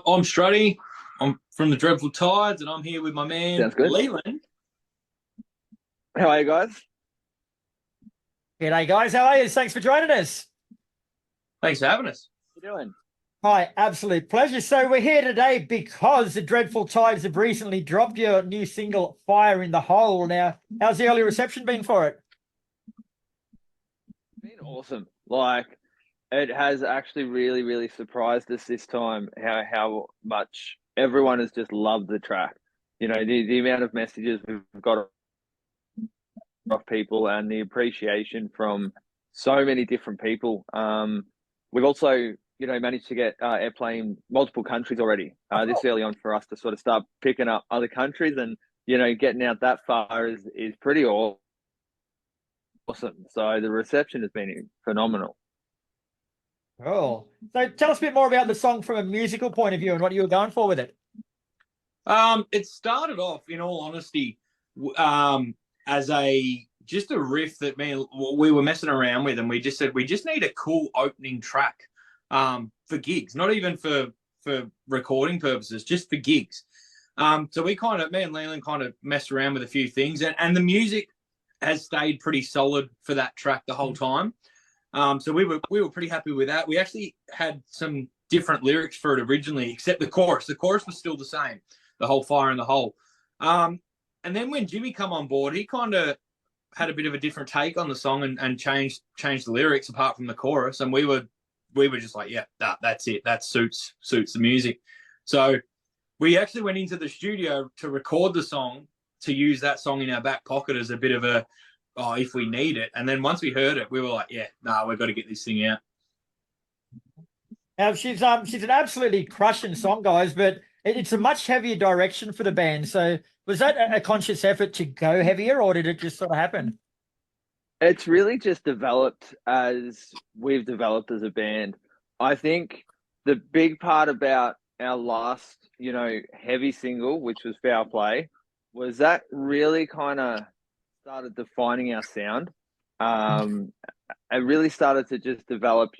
I'm Struddy. I'm from the Dreadful Tides, and I'm here with my man Sounds good. Leland. How are you guys? G'day, guys. How are you? Thanks for joining us. Thanks for having us. How you doing? Hi, absolute pleasure. So we're here today because the Dreadful Tides have recently dropped your new single, Fire in the Hole. Now, how's the early reception been for it? It's been awesome. Like, it has actually really, really surprised us this time how much everyone has just loved the track. You know, the amount of messages we've got off people and the appreciation from so many different people. We've also, managed to get airplay in multiple countries already. This early on for us to sort of start picking up other countries and, getting out that far is pretty awesome. So the reception has been phenomenal. Oh, so tell us a bit more about the song from a musical point of view and what you were going for with it. It started off, in all honesty, as just a riff that we were messing around with, and we just said we just need a cool opening track for gigs, not even for recording purposes, just for gigs. So me and Leland kind of messed around with a few things, and the music has stayed pretty solid for that track the whole time. So we were pretty happy with that. We actually had some different lyrics for it originally, except the chorus. The chorus was still the same, the whole fire in the hole. And then when Jimmy come on board, he kind of had a bit of a different take on the song and changed the lyrics apart from the chorus. And we were just like, yeah, that's it. That suits the music. So we actually went into the studio to record the song, to use that song in our back pocket as a bit of a, if we need it. And then once we heard it, we were like, yeah, we've got to get this thing out. Now, she's an absolutely crushing song, guys, but it's a much heavier direction for the band. So was that a conscious effort to go heavier, or did it just sort of happen? It's really just developed as we've developed as a band. I think the big part about our last, heavy single, which was Foul Play, was that really kind of started defining our sound. It really started to just develop,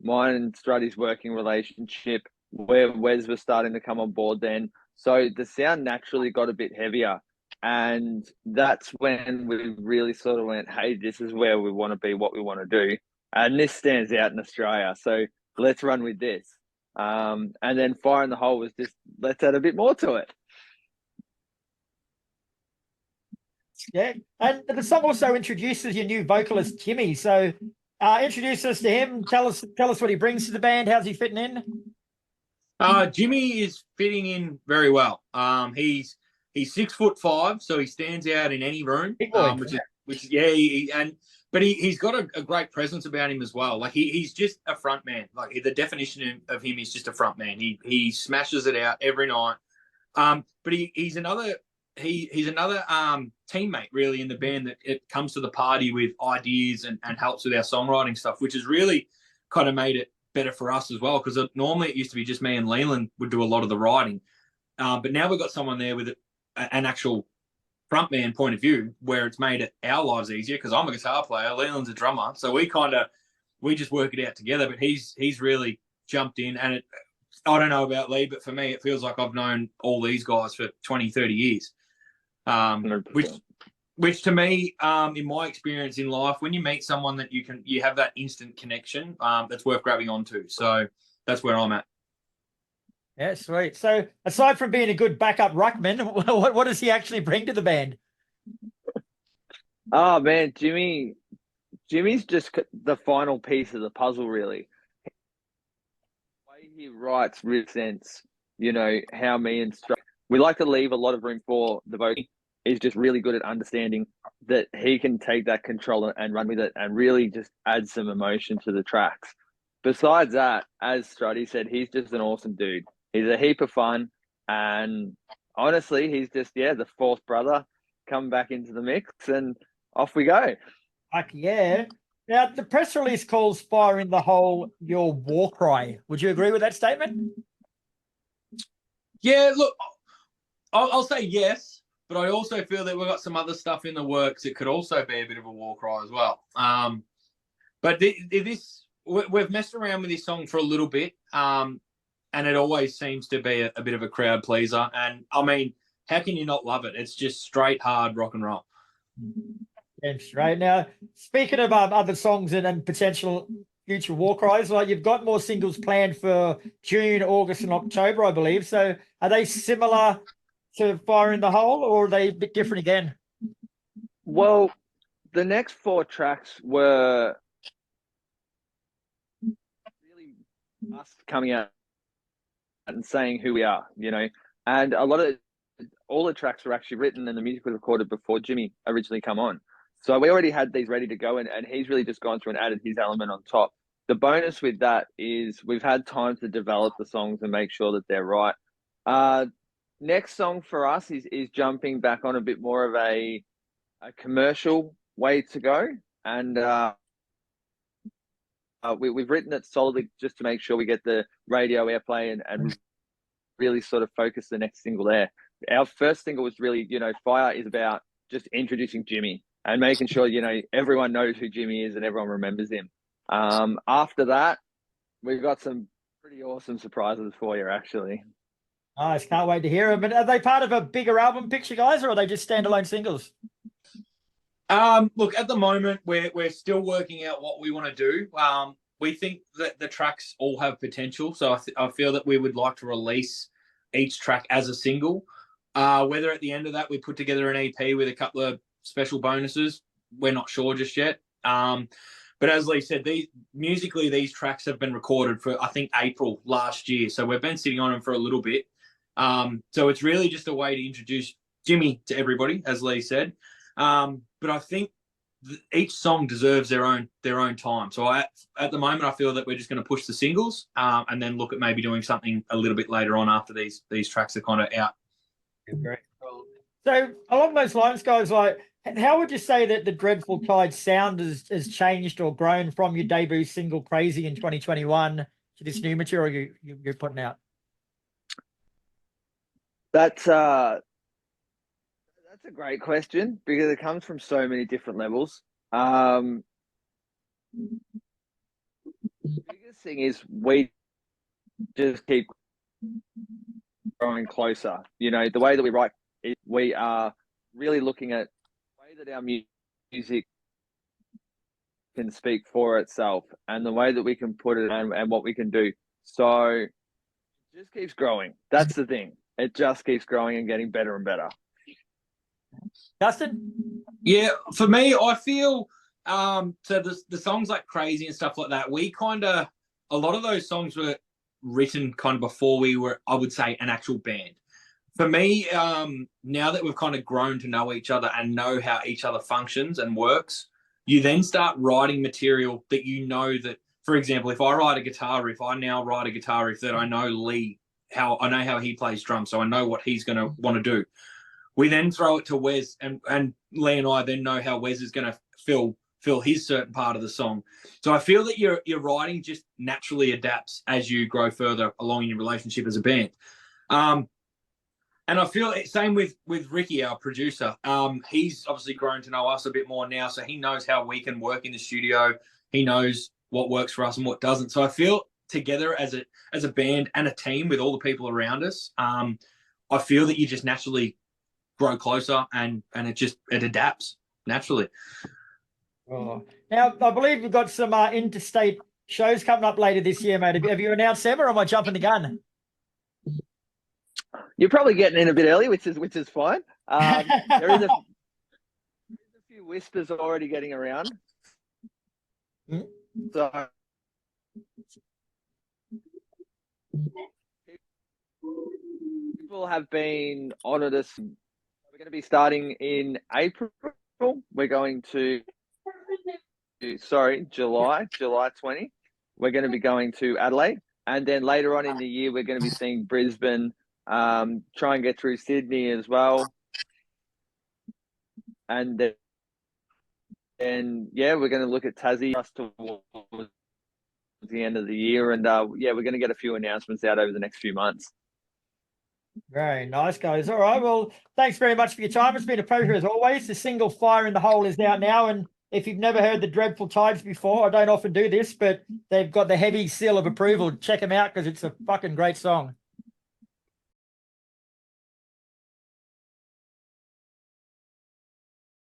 mine and Struddy's working relationship, where Wes was starting to come on board then. So the sound naturally got a bit heavier. And that's when we really sort of went, hey, this is where we want to be, what we want to do. And this stands out in Australia. So let's run with this. And then Fire in the Hole was just, let's add a bit more to it. Yeah, and the song also introduces your new vocalist, Jimmy. So introduce us to him. Tell us what he brings to the band. How's he fitting in? Jimmy is fitting in very well. He's 6'5", so he stands out in any room. Which he's got a great presence about him as well. Like he's just a front man. Like the definition of him is just a front man. He smashes it out every night. But he's another teammate really in the band that it comes to the party with ideas and helps with our songwriting stuff, which has really kind of made it better for us as well, because normally it used to be just me and Leland would do a lot of the writing, but now we've got someone there with an actual frontman point of view, where it's made our lives easier, because I'm a guitar player, Leland's a drummer, so we just work it out together. But he's really jumped in, and I don't know about Lee, but for me it feels like I've known all these guys for 20-30 years. Which to me, in my experience in life, when you meet someone that you have that instant connection, that's worth grabbing onto. So that's where I'm at. Yeah, sweet. So aside from being a good backup ruckman, what does he actually bring to the band? Oh man, Jimmy's just the final piece of the puzzle, really. The way he writes really sense, how me and we like to leave a lot of room for the vocal. He's just really good at understanding that he can take that control and run with it and really just add some emotion to the tracks. Besides that, as Struddy said, he's just an awesome dude. He's a heap of fun. And honestly, he's just, the fourth brother come back into the mix, and off we go. Heck yeah. Now, the press release calls Fire in the Hole your war cry. Would you agree with that statement? Yeah, look, I'll say yes. But I also feel that we've got some other stuff in the works that could also be a bit of a war cry as well. But we've messed around with this song for a little bit. and it always seems to be a bit of a crowd pleaser. And I mean, how can you not love it? It's just straight hard rock and roll. Yes, right. Now, speaking of other songs and potential future war cries, like you've got more singles planned for June, August, and October, I believe. So are they similar to Fire in the Hole, or are they a bit different again? Well, the next 4 tracks were really us coming out and saying who we are, you know. And all the tracks were actually written and the music was recorded before Jimmy originally come on. So we already had these ready to go, and he's really just gone through and added his element on top. The bonus with that is we've had time to develop the songs and make sure that they're right. Next song for us is jumping back on a bit more of a commercial way to go. And we've written it solidly just to make sure we get the radio airplay and really sort of focus the next single there. Our first single was really, you know, Fire is about just introducing Jimmy and making sure, you know, everyone knows who Jimmy is and everyone remembers him. After that, we've got some pretty awesome surprises for you, actually. Nice, can't wait to hear them. But are they part of a bigger album picture, guys, or are they just standalone singles? Look, at the moment, we're still working out what we want to do. We think that the tracks all have potential, so I feel that we would like to release each track as a single. Whether at the end of that we put together an EP with a couple of special bonuses, we're not sure just yet. But as Lee said, musically these tracks have been recorded for, I think, April last year, so we've been sitting on them for a little bit. So it's really just a way to introduce Jimmy to everybody, as Lee said. But I think each song deserves their own time. So at the moment, I feel that we're just going to push the singles and then look at maybe doing something a little bit later on after these tracks are kind of out. Great. So along those lines, guys, like, how would you say that the Dreadful Tide sound has changed or grown from your debut single Crazy in 2021 to this new material you're putting out? That's a great question because it comes from so many different levels. The biggest thing is we just keep growing closer. You know, the way that we write, we are really looking at the way that our music can speak for itself and the way that we can put it and what we can do. So it just keeps growing. That's the thing. It just keeps growing and getting better and better. Dustin? Yeah, for me, I feel so the songs like Crazy and stuff like that, a lot of those songs were written kind of before we were, I would say, an actual band. For me, now that we've kind of grown to know each other and know how each other functions and works, you then start writing material that you know that, for example, if I write a guitar riff, I now write a guitar riff that I know Lee, I know how he plays drums, so I know what he's going to want to do. We then throw it to Wes, and Lee and I then know how Wes is going to fill his certain part of the song. So I feel that your writing just naturally adapts as you grow further along in your relationship as a band. And I feel same with Ricky, our producer. He's obviously grown to know us a bit more now, so he knows how we can work in the studio. He knows what works for us and what doesn't. So I feel together as a band and a team with all the people around us, I feel that you just naturally grow closer and it adapts naturally. Oh. Now, I believe you've got some interstate shows coming up later this year, mate. Have you announced them, or am I jumping the gun? You're probably getting in a bit early, which is fine. There is a few whispers already getting around. So people have been honoured us. We're going to be starting in April. We're going to July 20. We're going to be going to Adelaide, and then later on in the year we're going to be seeing Brisbane. Try and get through Sydney as well, and yeah, we're going to look at Tassie towards the end of the year, and yeah, we're going to get a few announcements out over the next few months. Very nice, guys. All right, well, thanks very much for your time. It's been a pleasure as always. The single Fire in the Hole is out now, and if you've never heard the Dreadful Tides before, I don't often do this, but they've got the heavy seal of approval. Check them out because it's a fucking great song.